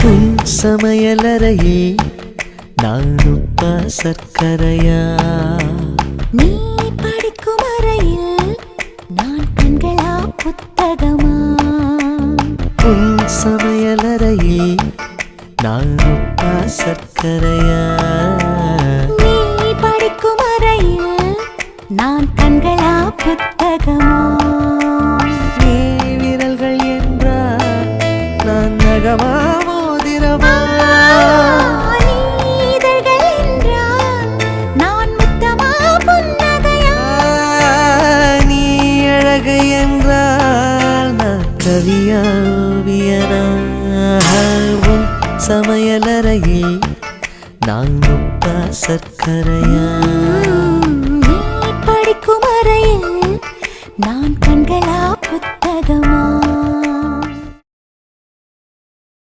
உன் சமையலறையே நான் உப்பா சர்க்கரையா? நீ படிக்கும் அறையில் நான் கண்களா புத்தகமா? உன் சமையலறையே நான் உப்பா சர்க்கரையா? நீ படிக்கும் அறையில் நான் கண்களா புத்தகமா? நீ விரல்கள் என்றால் நான் நகமா மோதிரமா? நீதழ்கள் என்றால் நான் முத்தமா புன்னகையா? நீ அழகு என்றால் நான் கவியா ஓவியனா? உன் சமையலறையே நான் உப்பா சர்க்கரையா? நீ படிக்கும் அறையில் நான் கண்களா புத்தகமா?